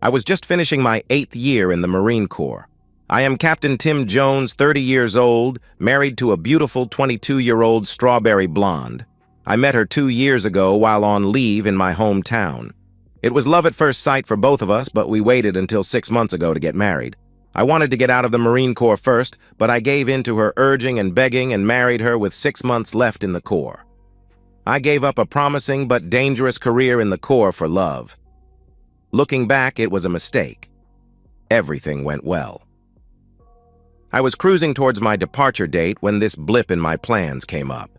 I was just finishing my 8th year in the Marine Corps. I am Captain Tim Jones, 30 years old, married to a beautiful 22-year-old strawberry blonde. I met her 2 years ago while on leave in my hometown. It was love at first sight for both of us, but we waited until 6 months ago to get married. I wanted to get out of the Marine Corps first, but I gave in to her urging and begging and married her with 6 months left in the Corps. I gave up a promising but dangerous career in the Corps for love. Looking back, it was a mistake. Everything went well. I was cruising towards my departure date when this blip in my plans came up.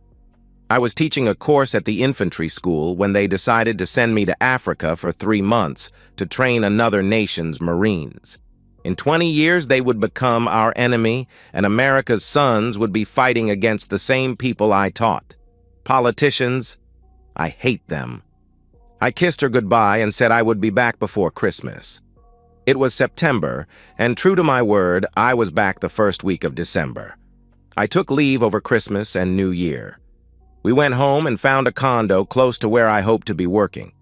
I was teaching a course at the infantry school when they decided to send me to Africa for 3 months to train another nation's Marines. In 20 years, they would become our enemy, and America's sons would be fighting against the same people I taught. Politicians, I hate them. I kissed her goodbye and said I would be back before Christmas. It was September, and true to my word, I was back the first week of December. I took leave over Christmas and New Year. We went home and found a condo close to where I hoped to be working.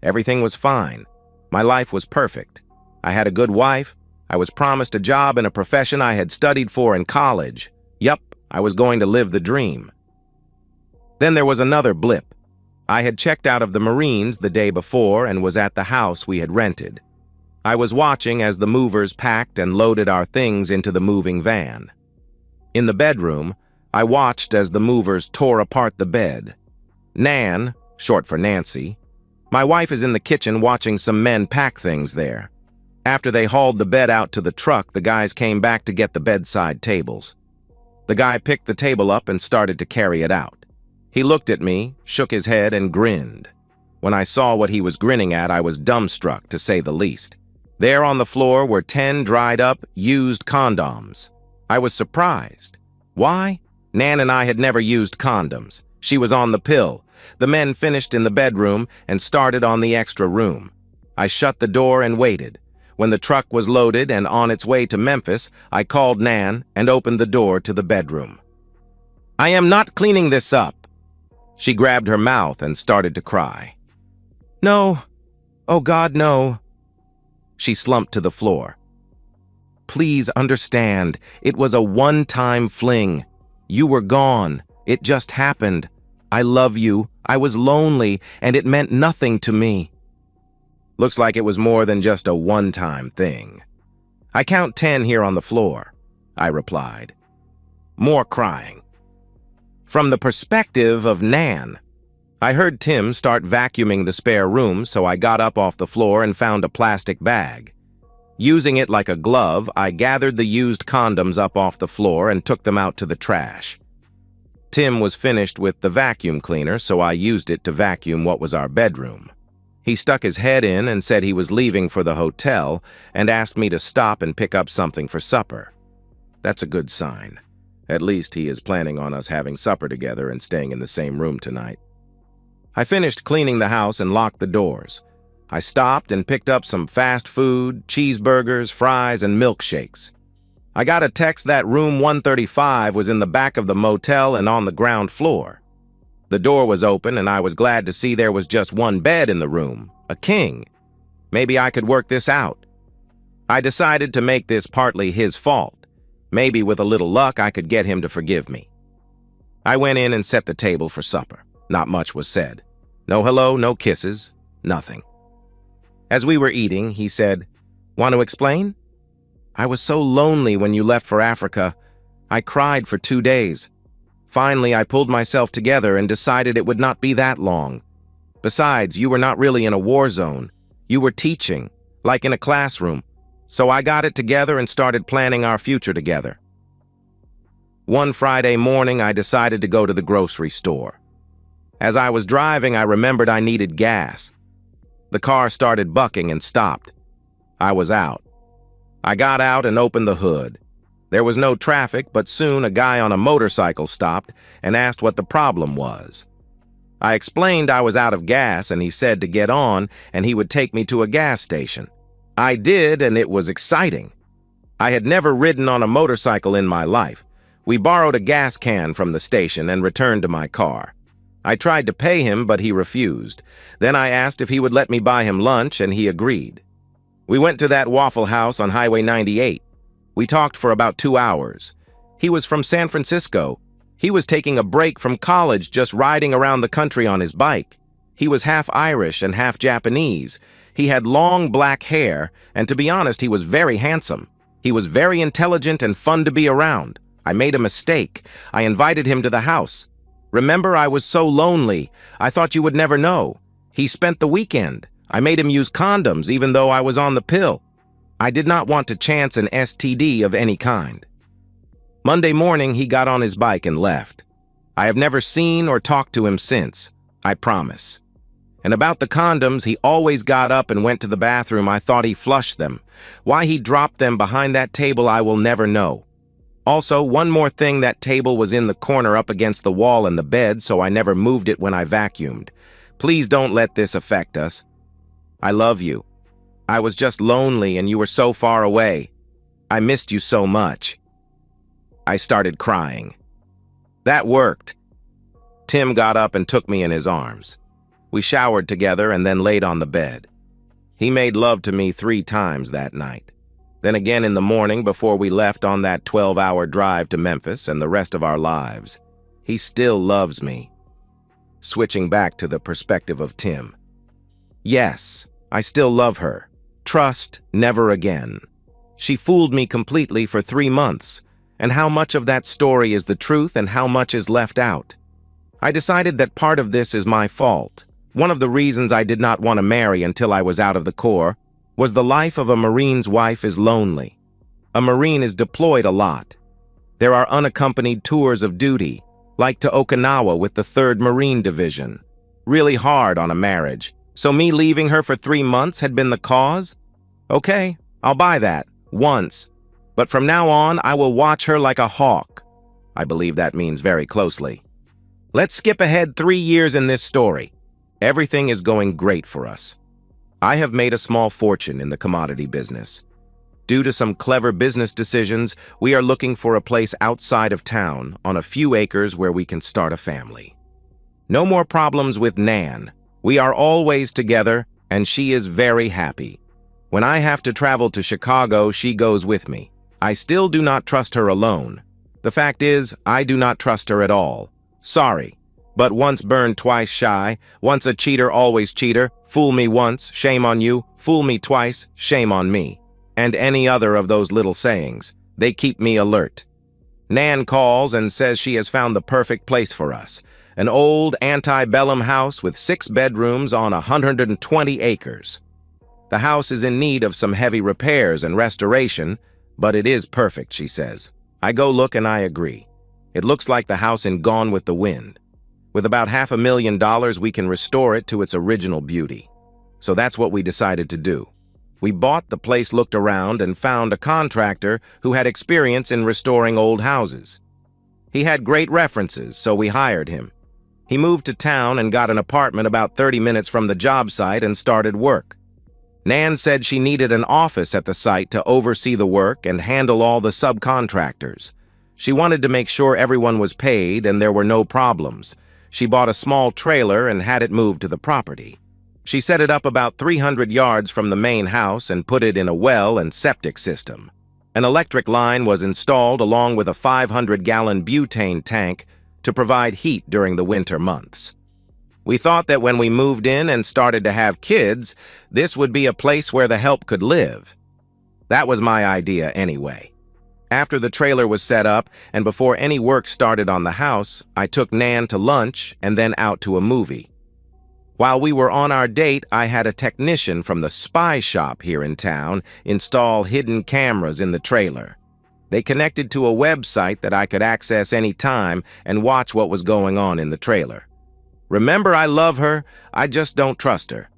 Everything was fine. My life was perfect. I had a good wife. I was promised a job in a profession I had studied for in college. Yup, I was going to live the dream. Then there was another blip. I had checked out of the Marines the day before and was at the house we had rented. I was watching as the movers packed and loaded our things into the moving van. In the bedroom, I watched as the movers tore apart the bed. Nan, short for Nancy, my wife is in the kitchen watching some men pack things there. After they hauled the bed out to the truck, the guys came back to get the bedside tables. The guy picked the table up and started to carry it out. He looked at me, shook his head, and grinned. When I saw what he was grinning at, I was dumbstruck, to say the least. There on the floor were 10 dried-up, used condoms. I was surprised. Why? Nan and I had never used condoms. She was on the pill. The men finished in the bedroom and started on the extra room. I shut the door and waited. When the truck was loaded and on its way to Memphis, I called Nan and opened the door to the bedroom. "I am not cleaning this up." She grabbed her mouth and started to cry. "No. Oh God, no." She slumped to the floor. "Please understand, it was a one-time fling. You were gone. It just happened. I love you. I was lonely, and it meant nothing to me." Looks like it was more than just a one-time thing. "I count 10 here on the floor," I replied. More crying. From the perspective of Nan, I heard Tim start vacuuming the spare room, so I got up off the floor and found a plastic bag. Using it like a glove, I gathered the used condoms up off the floor and took them out to the trash. Tim was finished with the vacuum cleaner, so I used it to vacuum what was our bedroom. He stuck his head in and said he was leaving for the hotel and asked me to stop and pick up something for supper. That's a good sign. At least he is planning on us having supper together and staying in the same room tonight. I finished cleaning the house and locked the doors. I stopped and picked up some fast food, cheeseburgers, fries, and milkshakes. I got a text that room 135 was in the back of the motel and on the ground floor. The door was open and I was glad to see there was just one bed in the room, a king. Maybe I could work this out. I decided to make this partly his fault. Maybe with a little luck I could get him to forgive me. I went in and set the table for supper. Not much was said. No hello, no kisses, nothing. As we were eating, he said, "Want to explain? I was so lonely when you left for Africa. I cried for 2 days. Finally, I pulled myself together and decided it would not be that long. Besides, you were not really in a war zone. You were teaching, like in a classroom. So I got it together and started planning our future together." One Friday morning, I decided to go to the grocery store. As I was driving, I remembered I needed gas. The car started bucking and stopped. I was out. I got out and opened the hood. There was no traffic, but soon a guy on a motorcycle stopped and asked what the problem was. I explained I was out of gas and he said to get on and he would take me to a gas station. I did, and it was exciting. I had never ridden on a motorcycle in my life. We borrowed a gas can from the station and returned to my car. I tried to pay him, but he refused. Then I asked if he would let me buy him lunch, and he agreed. We went to that Waffle House on Highway 98. We talked for about 2 hours. He was from San Francisco. He was taking a break from college, just riding around the country on his bike. He was half Irish and half Japanese. He had long black hair, and to be honest, he was very handsome. He was very intelligent and fun to be around. I made a mistake. I invited him to the house. Remember, I was so lonely. I thought you would never know. He spent the weekend. I made him use condoms even though I was on the pill. I did not want to chance an STD of any kind. Monday morning, he got on his bike and left. I have never seen or talked to him since, I promise. And about the condoms, he always got up and went to the bathroom. I thought he flushed them. Why he dropped them behind that table, I will never know. Also, one more thing, that table was in the corner up against the wall in the bed, so I never moved it when I vacuumed. Please don't let this affect us. I love you. I was just lonely and you were so far away. I missed you so much. I started crying. That worked. Tim got up and took me in his arms. We showered together and then laid on the bed. He made love to me 3 times that night. Then again in the morning before we left on that 12-hour drive to Memphis and the rest of our lives. He still loves me. Switching back to the perspective of Tim. Yes, I still love her. Trust, never again. She fooled me completely for 3 months, and how much of that story is the truth and how much is left out? I decided that part of this is my fault. One of the reasons I did not want to marry until I was out of the Corps was the life of a Marine's wife is lonely. A Marine is deployed a lot. There are unaccompanied tours of duty, like to Okinawa with the 3rd Marine Division. Really hard on a marriage. So me leaving her for 3 months had been the cause? Okay, I'll buy that. Once. But from now on, I will watch her like a hawk. I believe that means very closely. Let's skip ahead 3 years in this story. Everything is going great for us. I have made a small fortune in the commodity business. Due to some clever business decisions, we are looking for a place outside of town on a few acres where we can start a family. No more problems with Nan. We are always together, and she is very happy. When I have to travel to Chicago, she goes with me. I still do not trust her alone. The fact is, I do not trust her at all. Sorry, but once burned, twice shy. Once a cheater, always cheater. Fool me once, shame on you. Fool me twice, shame on me. And any other of those little sayings. They keep me alert. Nan calls and says she has found the perfect place for us. An old antebellum house with 6 bedrooms on 120 acres. The house is in need of some heavy repairs and restoration, but it is perfect, she says. I go look and I agree. It looks like the house in Gone with the Wind. With about $500,000, we can restore it to its original beauty. So that's what we decided to do. We bought the place, looked around, and found a contractor who had experience in restoring old houses. He had great references, so we hired him. He moved to town and got an apartment about 30 minutes from the job site and started work. Nan said she needed an office at the site to oversee the work and handle all the subcontractors. She wanted to make sure everyone was paid and there were no problems. She bought a small trailer and had it moved to the property. She set it up about 300 yards from the main house and put it in a well and septic system. An electric line was installed along with a 500-gallon butane tank to provide heat during the winter months. We thought that when we moved in and started to have kids, this would be a place where the help could live. That was my idea anyway. After the trailer was set up and before any work started on the house, I took Nan to lunch and then out to a movie. While we were on our date, I had a technician from the spy shop here in town install hidden cameras in the trailer. They connected to a website that I could access any time and watch what was going on in the trailer. Remember, I love her, I just don't trust her.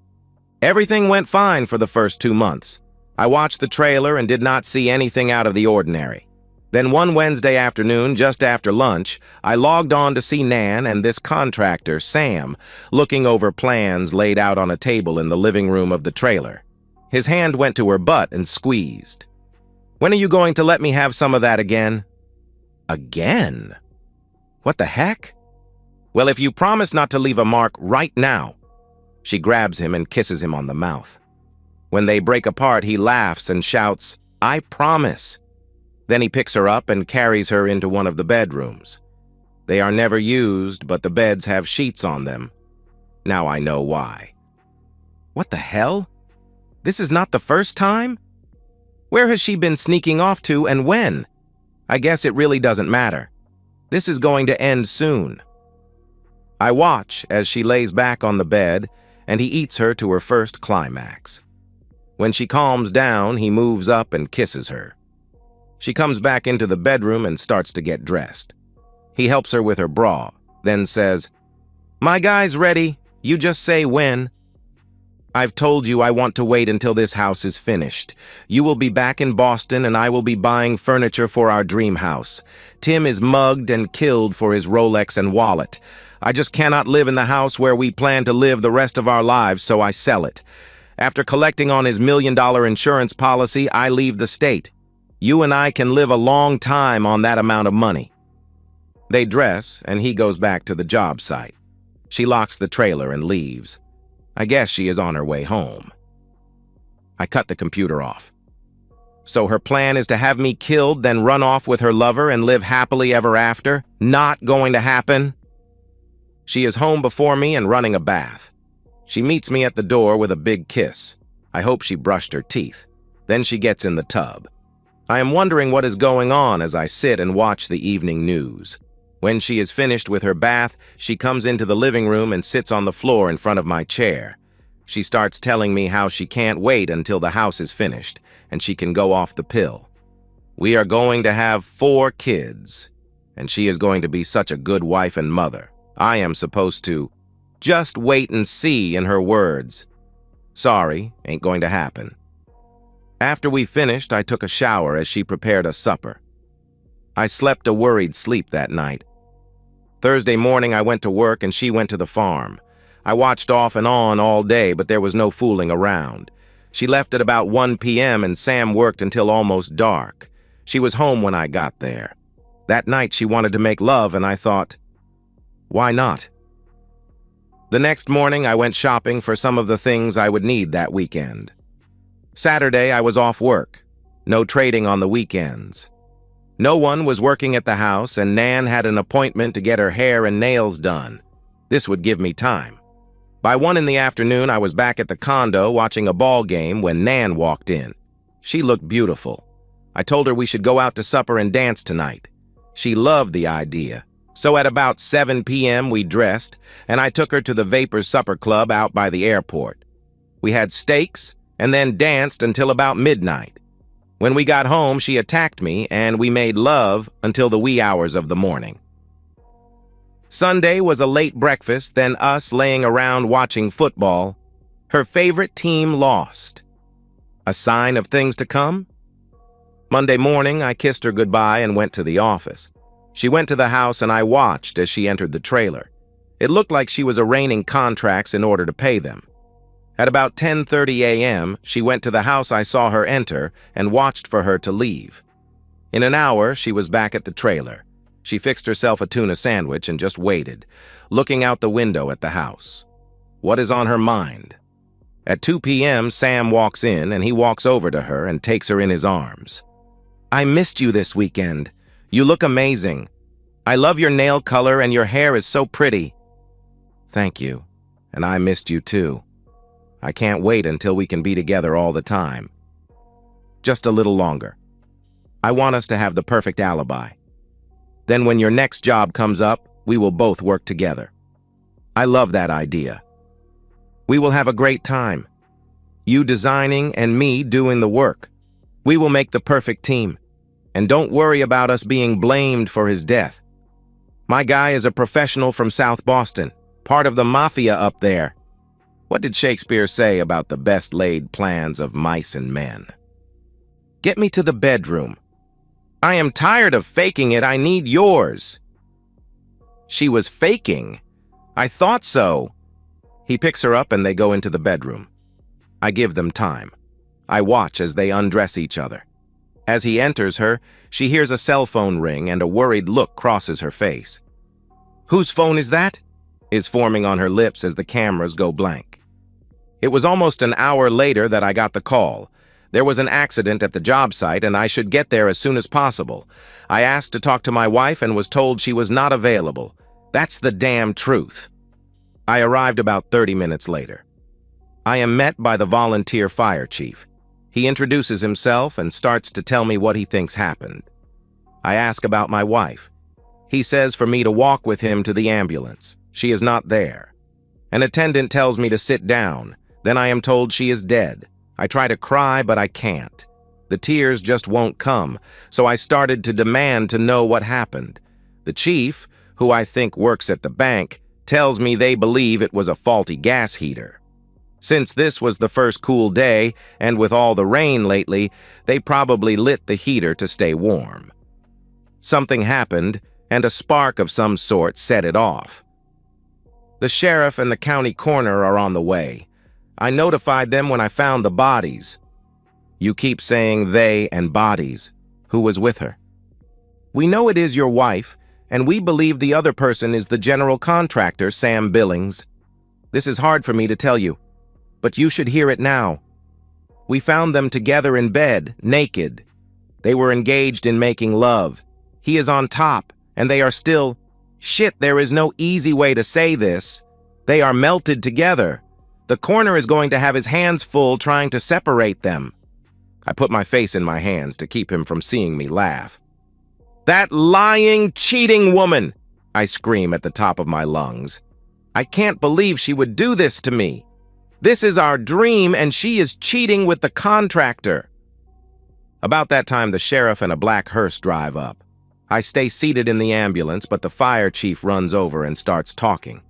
Everything went fine for the first 2 months. I watched the trailer and did not see anything out of the ordinary. Then one Wednesday afternoon, just after lunch, I logged on to see Nan and this contractor, Sam, looking over plans laid out on a table in the living room of the trailer. His hand went to her butt and squeezed. "When are you going to let me have some of that again?" "Again? What the heck?" "Well, if you promise not to leave a mark right now." She grabs him and kisses him on the mouth. When they break apart, he laughs and shouts, "I promise." Then he picks her up and carries her into one of the bedrooms. They are never used, but the beds have sheets on them. Now I know why. What the hell? This is not the first time? Where has she been sneaking off to and when? I guess it really doesn't matter. This is going to end soon. I watch as she lays back on the bed and he eats her to her first climax. When she calms down, he moves up and kisses her. She comes back into the bedroom and starts to get dressed. He helps her with her bra, then says, "My guy's ready. You just say when." "I've told you I want to wait until this house is finished. You will be back in Boston and I will be buying furniture for our dream house. Tim is mugged and killed for his Rolex and wallet. I just cannot live in the house where we plan to live the rest of our lives, so I sell it. After collecting on his $1 million insurance policy, I leave the state. You and I can live a long time on that amount of money." They dress, and he goes back to the job site. She locks the trailer and leaves. I guess she is on her way home. I cut the computer off. So her plan is to have me killed, then run off with her lover and live happily ever after? Not going to happen. She is home before me and running a bath. She meets me at the door with a big kiss. I hope she brushed her teeth. Then she gets in the tub. I am wondering what is going on as I sit and watch the evening news. When she is finished with her bath, she comes into the living room and sits on the floor in front of my chair. She starts telling me how she can't wait until the house is finished and she can go off the pill. We are going to have 4 kids, and she is going to be such a good wife and mother. I am supposed to just wait and see, in her words. Sorry, ain't going to happen. After we finished, I took a shower as she prepared us supper. I slept a worried sleep that night. Thursday morning, I went to work and she went to the farm. I watched off and on all day, but there was no fooling around. She left at about 1 p.m. and Sam worked until almost dark. She was home when I got there. That night, she wanted to make love, and I thought, why not? The next morning, I went shopping for some of the things I would need that weekend. Saturday, I was off work. No trading on the weekends. No one was working at the house, and Nan had an appointment to get her hair and nails done. This would give me time. By 1 in the afternoon, I was back at the condo watching a ball game when Nan walked in. She looked beautiful. I told her we should go out to supper and dance tonight. She loved the idea. So at about 7 p.m. we dressed, and I took her to the Vapors Supper Club out by the airport. We had steaks and then danced until about midnight. When we got home, she attacked me, and we made love until the wee hours of the morning. Sunday was a late breakfast, then us laying around watching football. Her favorite team lost. A sign of things to come? Monday morning, I kissed her goodbye and went to the office. She went to the house, and I watched as she entered the trailer. It looked like she was arraigning contracts in order to pay them. At about 10:30 a.m., she went to the house I saw her enter and watched for her to leave. In an hour, she was back at the trailer. She fixed herself a tuna sandwich and just waited, looking out the window at the house. What is on her mind? At 2 p.m., Sam walks in, and he walks over to her and takes her in his arms. "I missed you this weekend. You look amazing. I love your nail color, and your hair is so pretty." "Thank you, and I missed you too. I can't wait until we can be together all the time. Just a little longer. I want us to have the perfect alibi. Then when your next job comes up, we will both work together. I love that idea. We will have a great time. You designing and me doing the work. We will make the perfect team. And don't worry about us being blamed for his death. My guy is a professional from South Boston, part of the mafia up there. What did Shakespeare say about the best laid plans of mice and men? Get me to the bedroom. I am tired of faking it. I need yours." She was faking. I thought so. He picks her up and they go into the bedroom. I give them time. I watch as they undress each other. As he enters her, she hears a cell phone ring and a worried look crosses her face. "Whose phone is that?" is forming on her lips as the cameras go blank. It was almost an hour later that I got the call. There was an accident at the job site and I should get there as soon as possible. I asked to talk to my wife and was told she was not available. That's the damn truth. I arrived about 30 minutes later. I am met by the volunteer fire chief. He introduces himself and starts to tell me what he thinks happened. I ask about my wife. He says for me to walk with him to the ambulance. She is not there. An attendant tells me to sit down. Then I am told she is dead. I try to cry, but I can't. The tears just won't come, so I started to demand to know what happened. The chief, who I think works at the bank, tells me they believe it was a faulty gas heater. Since this was the first cool day, and with all the rain lately, they probably lit the heater to stay warm. Something happened, and a spark of some sort set it off. The sheriff and the county coroner are on the way. I notified them when I found the bodies. You keep saying they and bodies. Who was with her? We know it is your wife, and we believe the other person is the general contractor, Sam Billings. This is hard for me to tell you, but you should hear it now. We found them together in bed, naked. They were engaged in making love. He is on top, and they are still... Shit, there is no easy way to say this. They are melted together. The coroner is going to have his hands full trying to separate them. I put my face in my hands to keep him from seeing me laugh. That lying, cheating woman! I scream at the top of my lungs. I can't believe she would do this to me. This is our dream, and she is cheating with the contractor. About that time, the sheriff and a black hearse drive up. I stay seated in the ambulance, but the fire chief runs over and starts talking.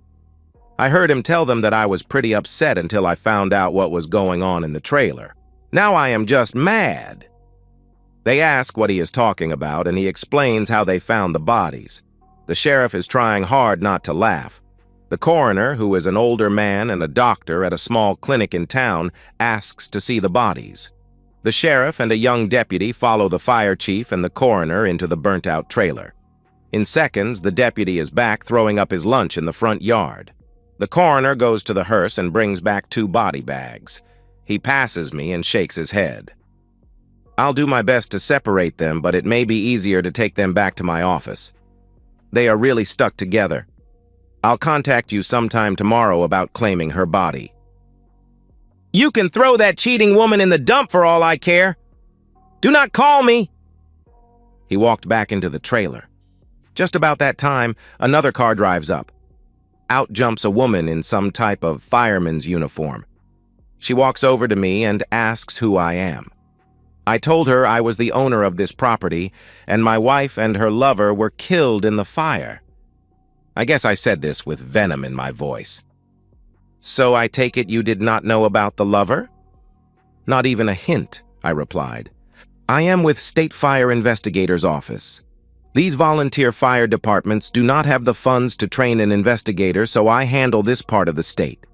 I heard him tell them that I was pretty upset until I found out what was going on in the trailer. Now I am just mad. They ask what he is talking about, and he explains how they found the bodies. The sheriff is trying hard not to laugh. The coroner, who is an older man and a doctor at a small clinic in town, asks to see the bodies. The sheriff and a young deputy follow the fire chief and the coroner into the burnt-out trailer. In seconds, the deputy is back throwing up his lunch in the front yard. The coroner goes to the hearse and brings back 2 body bags. He passes me and shakes his head. I'll do my best to separate them, but it may be easier to take them back to my office. They are really stuck together. I'll contact you sometime tomorrow about claiming her body. You can throw that cheating woman in the dump for all I care. Do not call me. He walked back into the trailer. Just about that time, another car drives up. Out jumps a woman in some type of fireman's uniform. She walks over to me and asks who I am. I told her I was the owner of this property, and my wife and her lover were killed in the fire. I guess I said this with venom in my voice. So I take it you did not know about the lover? Not even a hint, I replied. I am with State Fire Investigator's Office. These volunteer fire departments do not have the funds to train an investigator, so I handle this part of the state.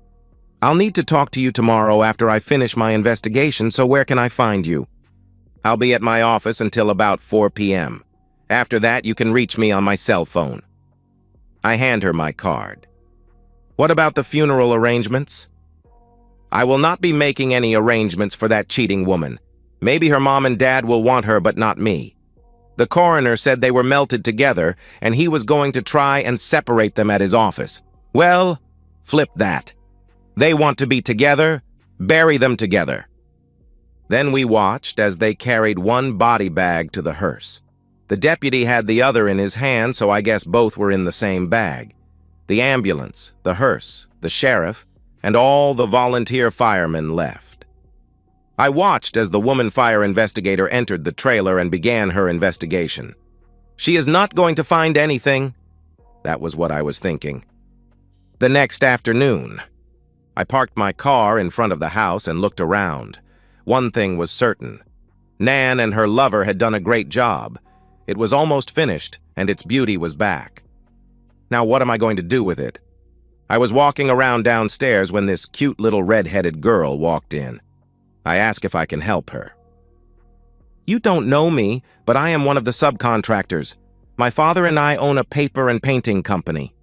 I'll need to talk to you tomorrow after I finish my investigation, so where can I find you? I'll be at my office until about 4 p.m. After that, you can reach me on my cell phone. I hand her my card. What about the funeral arrangements? I will not be making any arrangements for that cheating woman. Maybe her mom and dad will want her, but not me. The coroner said they were melted together, and he was going to try and separate them at his office. Well, flip that. They want to be together, bury them together. Then we watched as they carried 1 body bag to the hearse. The deputy had the other in his hand, so I guess both were in the same bag. The ambulance, the hearse, the sheriff, and all the volunteer firemen left. I watched as the woman fire investigator entered the trailer and began her investigation. She is not going to find anything. That was what I was thinking. The next afternoon, I parked my car in front of the house and looked around. One thing was certain. Nan and her lover had done a great job. It was almost finished, and its beauty was back. Now what am I going to do with it? I was walking around downstairs when this cute little red-headed girl walked in. I asked if I can help her. You don't know me, but I am one of the subcontractors. My father and I own a paper and painting company.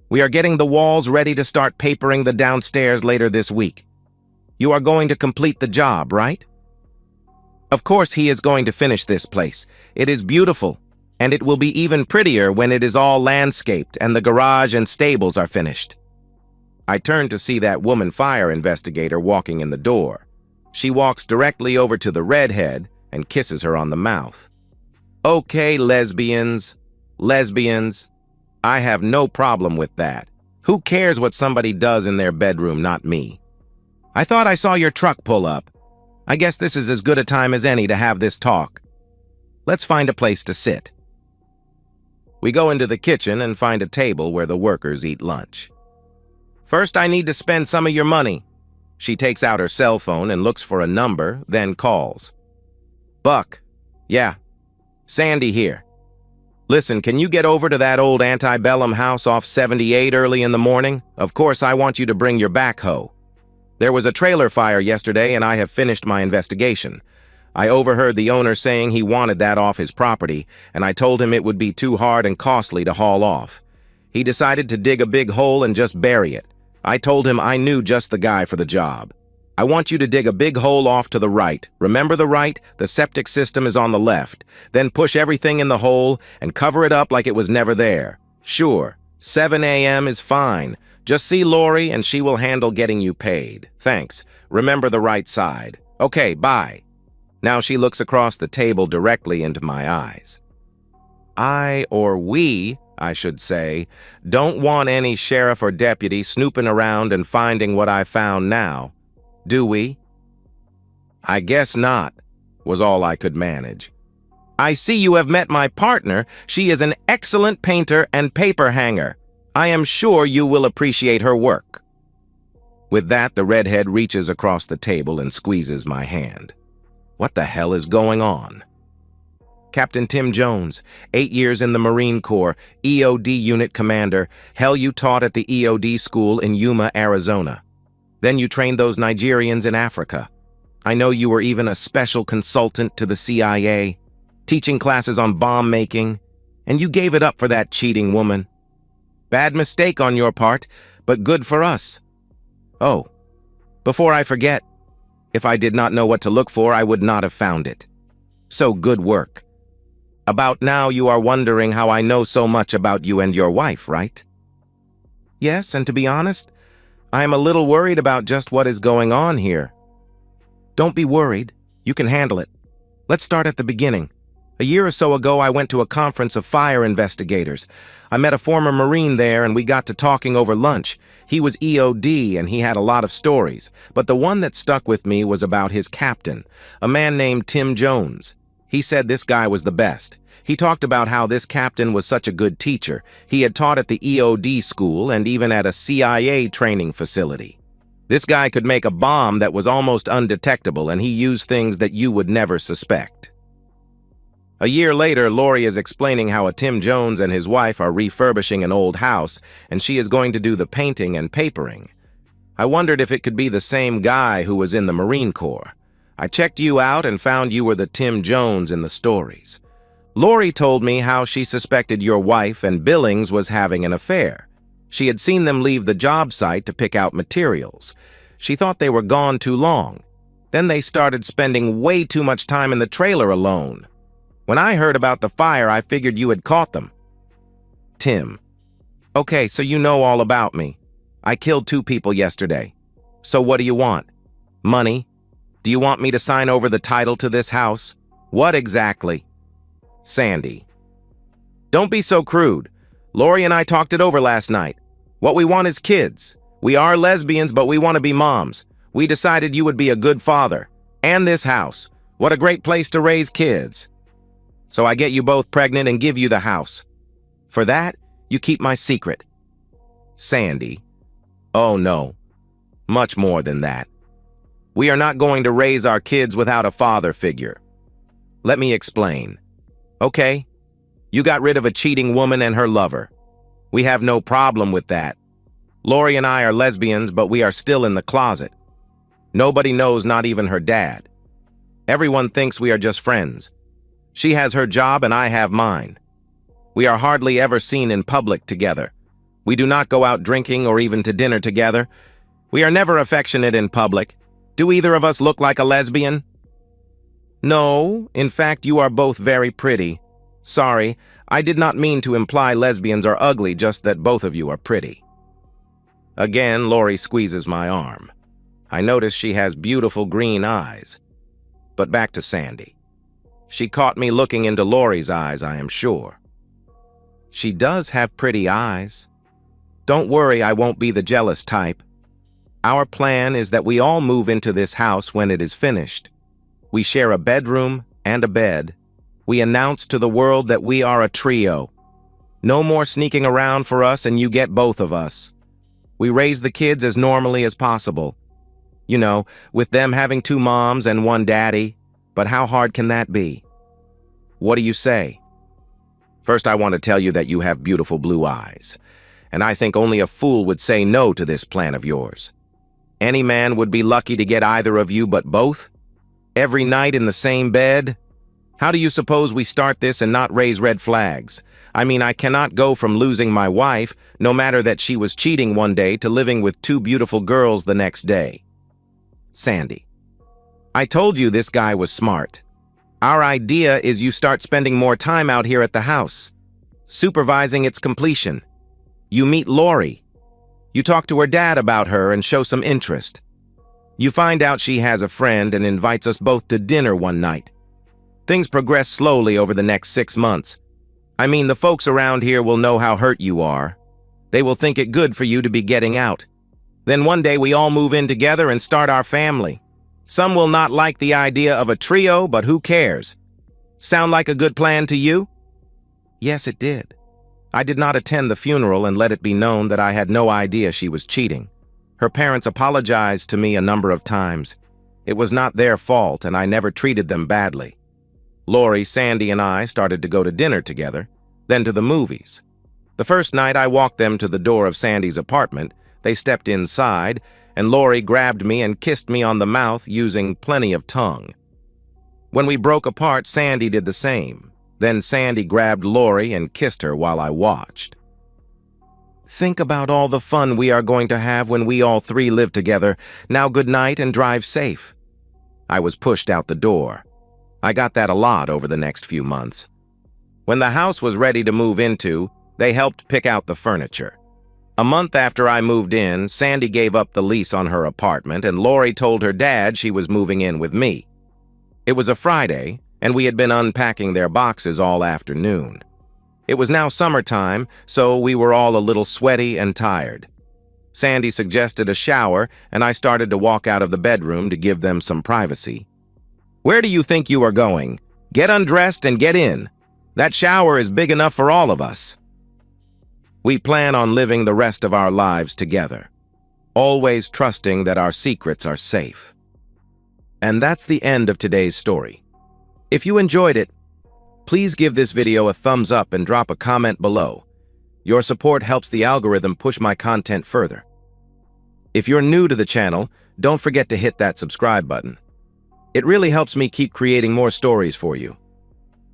We are getting the walls ready to start papering the downstairs later this week. You are going to complete the job, right? Of course he is going to finish this place. It is beautiful, and it will be even prettier when it is all landscaped and the garage and stables are finished. I turned to see that woman fire investigator walking in the door. She walks directly over to the redhead and kisses her on the mouth. Okay, lesbians. I have no problem with that. Who cares what somebody does in their bedroom, not me? I thought I saw your truck pull up. I guess this is as good a time as any to have this talk. Let's find a place to sit. We go into the kitchen and find a table where the workers eat lunch. First, I need to spend some of your money. She takes out her cell phone and looks for a number, then calls. Buck. Yeah. Sandy here. Listen, can you get over to that old antebellum house off 78 early in the morning? Of course, I want you to bring your backhoe. There was a trailer fire yesterday and I have finished my investigation. I overheard the owner saying he wanted that off his property, and I told him it would be too hard and costly to haul off. He decided to dig a big hole and just bury it. I told him I knew just the guy for the job. I want you to dig a big hole off to the right. Remember the right? The septic system is on the left. Then push everything in the hole and cover it up like it was never there. Sure, 7 a.m. is fine. Just see Lori and she will handle getting you paid. Thanks. Remember the right side. Okay, bye. Now she looks across the table directly into my eyes. We, I should say, don't want any sheriff or deputy snooping around and finding what I found now. Do we? I guess not, was all I could manage. I see you have met my partner. She is an excellent painter and paper hanger. I am sure you will appreciate her work. With that, the redhead reaches across the table and squeezes my hand. What the hell is going on? Captain Tim Jones, 8 years in the Marine Corps, EOD unit commander. Hell, you taught at the EOD school in Yuma, Arizona. Then you trained those Nigerians in Africa. I know you were even a special consultant to the CIA, teaching classes on bomb making, and you gave it up for that cheating woman. Bad mistake on your part, but good for us. Oh, before I forget, if I did not know what to look for, I would not have found it. So good work. About now you are wondering how I know so much about you and your wife, right? Yes, and to be honest, I am a little worried about just what is going on here. Don't be worried. You can handle it. Let's start at the beginning. A year or so ago, I went to a conference of fire investigators. I met a former Marine there, and we got to talking over lunch. He was EOD, and he had a lot of stories. But the one that stuck with me was about his captain, a man named Tim Jones. He said this guy was the best. He talked about how this captain was such a good teacher. He had taught at the EOD school and even at a CIA training facility. This guy could make a bomb that was almost undetectable, and he used things that you would never suspect. A year later, Lori is explaining how Tim Jones and his wife are refurbishing an old house, and she is going to do the painting and papering. I wondered if it could be the same guy who was in the Marine Corps. I checked you out and found you were the Tim Jones in the stories. Lori told me how she suspected your wife and Billings was having an affair. She had seen them leave the job site to pick out materials. She thought they were gone too long. Then they started spending way too much time in the trailer alone. When I heard about the fire, I figured you had caught them. Tim. Okay, so you know all about me. I killed 2 people yesterday. So what do you want? Money? Do you want me to sign over the title to this house? What exactly? Sandy. Don't be so crude. Lori and I talked it over last night. What we want is kids. We are lesbians, but we want to be moms. We decided you would be a good father. And this house. What a great place to raise kids. So I get you both pregnant and give you the house. For that, you keep my secret. Sandy. Oh no. Much more than that. We are not going to raise our kids without a father figure. Let me explain. Okay, you got rid of a cheating woman and her lover. We have no problem with that. Lori and I are lesbians, but we are still in the closet. Nobody knows, not even her dad. Everyone thinks we are just friends. She has her job and I have mine. We are hardly ever seen in public together. We do not go out drinking or even to dinner together. We are never affectionate in public. Do either of us look like a lesbian? No, in fact, you are both very pretty. Sorry, I did not mean to imply lesbians are ugly, just that both of you are pretty. Again, Lori squeezes my arm. I notice she has beautiful green eyes. But back to Sandy. She caught me looking into Lori's eyes, I am sure. She does have pretty eyes. Don't worry, I won't be the jealous type. Our plan is that we all move into this house when it is finished. We share a bedroom and a bed. We announce to the world that we are a trio. No more sneaking around for us and you get both of us. We raise the kids as normally as possible. You know, with them having 2 moms and 1 daddy. But how hard can that be? What do you say? First, I want to tell you that you have beautiful blue eyes. And I think only a fool would say no to this plan of yours. Any man would be lucky to get either of you, but both? Every night in the same bed? How do you suppose we start this and not raise red flags? I mean, I cannot go from losing my wife, no matter that she was cheating one day, to living with 2 beautiful girls the next day. Sandy. I told you this guy was smart. Our idea is you start spending more time out here at the house, supervising its completion. You meet Lori. You talk to her dad about her and show some interest. You find out she has a friend and invites us both to dinner one night. Things progress slowly over the next 6 months. I mean, the folks around here will know how hurt you are. They will think it good for you to be getting out. Then one day we all move in together and start our family. Some will not like the idea of a trio, but who cares? Sound like a good plan to you? Yes, it did. I did not attend the funeral and let it be known that I had no idea she was cheating. Her parents apologized to me a number of times. It was not their fault, and I never treated them badly. Lori, Sandy, and I started to go to dinner together, then to the movies. The first night I walked them to the door of Sandy's apartment. They stepped inside, and Lori grabbed me and kissed me on the mouth using plenty of tongue. When we broke apart, Sandy did the same. Then Sandy grabbed Lori and kissed her while I watched. Think about all the fun we are going to have when we all 3 live together. Now good night and drive safe. I was pushed out the door. I got that a lot over the next few months. When the house was ready to move into, they helped pick out the furniture. A month after I moved in, Sandy gave up the lease on her apartment, and Lori told her dad she was moving in with me. It was a Friday, and we had been unpacking their boxes all afternoon. It was now summertime, so we were all a little sweaty and tired. Sandy suggested a shower, and I started to walk out of the bedroom to give them some privacy. Where do you think you are going? Get undressed and get in. That shower is big enough for all of us. We plan on living the rest of our lives together, always trusting that our secrets are safe. And that's the end of today's story. If you enjoyed it, please give this video a thumbs up and drop a comment below. Your support helps the algorithm push my content further. If you're new to the channel, don't forget to hit that subscribe button. It really helps me keep creating more stories for you.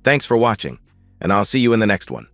Thanks for watching, and I'll see you in the next one.